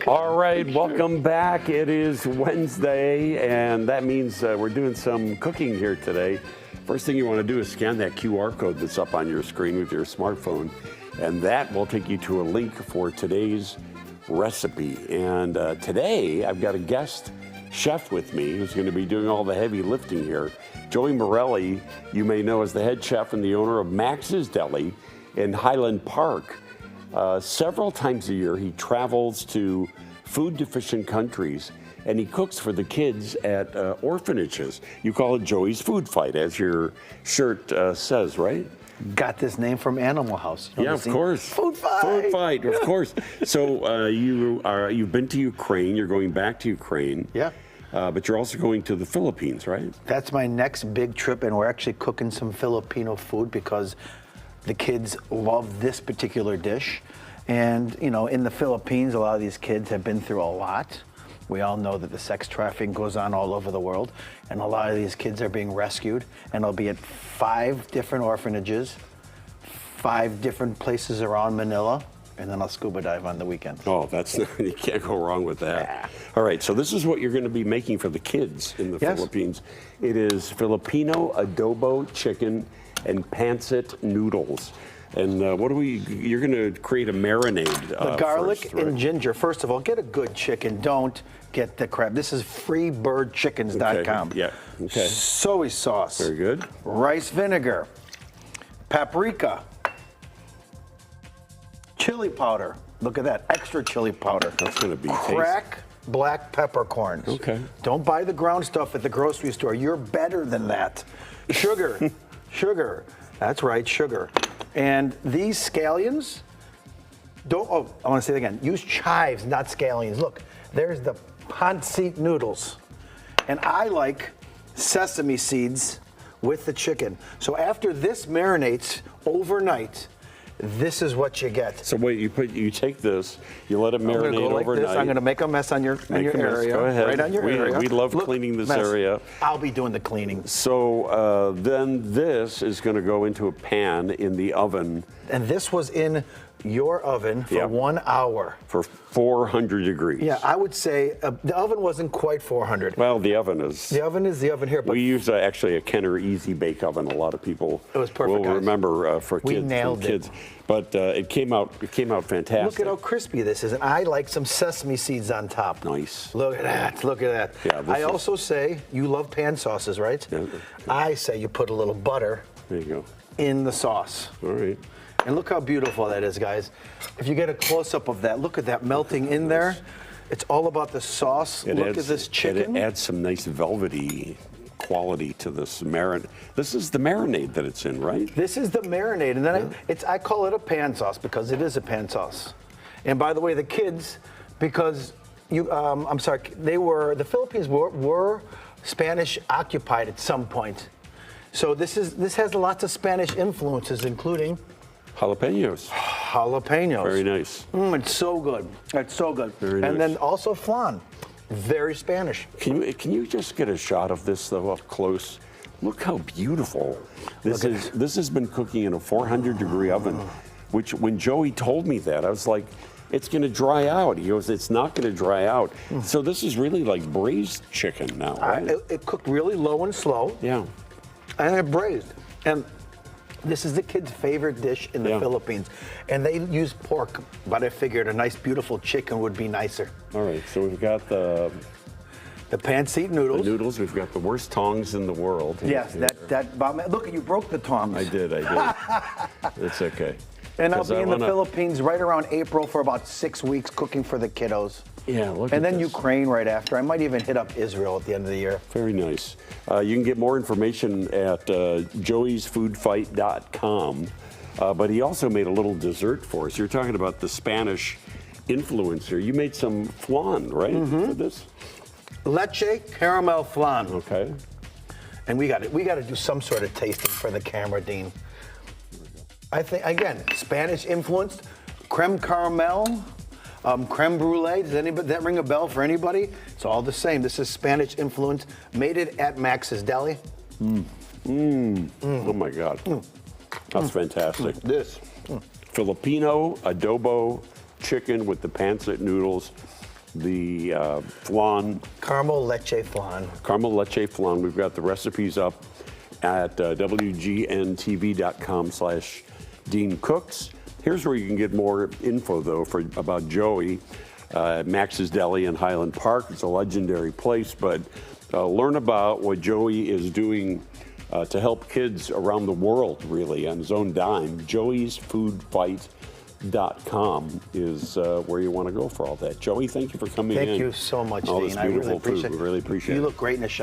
All right, welcome back. It is Wednesday, and that means we're doing some cooking here today. First thing you want to do is scan that QR code that's up on your screen with your smartphone, and that will take you to a link for today's recipe. And today, I've got a guest chef with me who's going to be doing all the heavy lifting here. Joey Morelli, you may know as the head chef and the owner of Max's Deli in Highland Park. Several times a year, he travels to food-deficient countries, and he cooks for the kids at orphanages. You call it Joey's Food Fight, as your shirt says, right? Got this name from Animal House. Yeah, of course. Food Fight. Food Fight, of course. So you've been to Ukraine. You're going back to Ukraine. Yeah. But you're also going to the Philippines, right? That's my next big trip, and we're actually cooking some Filipino food because the kids love this particular dish. And, you know, in the Philippines, a lot of these kids have been through a lot. We all know that the sex trafficking goes on all over the world, and a lot of these kids are being rescued, and they'll be at 5 different orphanages, 5 different places around Manila, and then I'll scuba dive on the weekend. Oh, that's you can't go wrong with that. Yeah. All right, so this is what you're going to be making for the kids in the Philippines. It is Filipino adobo chicken and pancit noodles. And you're going to create a marinade. The garlic first, right? and ginger. First of all, get a good chicken. Don't get the crab. This is freebirdchickens.com. Okay. Yeah. Okay. Soy sauce. Very good. Rice vinegar. Paprika. Chili powder. Look at that. Extra chili powder. That's going to be Crack black peppercorns. Okay. Don't buy the ground stuff at the grocery store. You're better than that. Sugar. Sugar. That's right, sugar. And these scallions, I want to say it again. Use chives, not scallions. Look, there's the pancit noodles. And I like sesame seeds with the chicken. So after this marinates overnight, this is what you get. So wait, you take this, you let it marinate go like overnight. This. I'm going to make a mess on your area. Go ahead. Right on your area. We love cleaning this area. I'll be doing the cleaning. So then this is going to go into a pan in the oven. And this was in your oven for 1 hour. For 400 degrees. Yeah, I would say the oven wasn't quite 400. Well, the oven is. The oven is the oven here. But we use actually a Kenner Easy Bake Oven. A lot of people will remember for kids. We nailed it. But it came out fantastic. Look at how crispy this is, and I like some sesame seeds on top. Nice. Look at that. Look at that. Yeah, I also say you love pan sauces, right? Yeah. I say you put a little butter. There you go. In the sauce. All right. And look how beautiful that is, guys. If you get a close-up of that, look at that melting in there. It's all about the sauce. Look at this chicken. It adds some nice velvety quality to this marinade. This is the marinade that it's in, right? This is the marinade, and then I call it a pan sauce because it is a pan sauce. And by the way, the kids, because the Philippines were Spanish occupied at some point. So this has lots of Spanish influences, including jalapenos. Jalapenos. Very nice. It's so good. It's so good. Very nice. And then also flan. Very Spanish. Can you just get a shot of this though up close? Look how beautiful this is. This has been cooking in a 400-degree oven, which when Joey told me that, I was like, it's going to dry out. He goes, it's not going to dry out. So this is really like braised chicken now, right? It cooked really low and slow. Yeah. And it braised. And this is the kids' favorite dish in the Philippines. And they use pork, but I figured a nice, beautiful chicken would be nicer. All right, so we've got the pancit noodles. The noodles, we've got the worst tongs in the world. Yes, look, you broke the tongs. I did. It's okay. And I'll be in the Philippines right around April for about 6 weeks cooking for the kiddos. Yeah, look And at then this. Ukraine right after. I might even hit up Israel at the end of the year. Very nice. You can get more information at joeysfoodfight.com. But he also made a little dessert for us. You're talking about the Spanish influencer. You made some flan, right, for this? Leche caramel flan. Okay. And we got to do some sort of tasting for the camera, Dean. I think, again, Spanish influenced, creme caramel, creme brulee. Does that ring a bell for anybody? It's all the same. This is Spanish influence. Made it at Max's Deli. Oh my God. That's fantastic. This. Filipino adobo chicken with the pancit noodles, the flan. Caramel leche flan. Caramel leche flan. We've got the recipes up at WGNTV.com/Dean Cooks. Here's where you can get more info, though, about Joey. Max's Deli in Highland Park. It's a legendary place, but learn about what Joey is doing to help kids around the world, really, on his own dime. Joey'sFoodFight.com is where you want to go for all that. Joey, thank you for coming in. Thank you so much, all Dean. this I really beautiful appreciate food. We really appreciate it. You look great in the shot.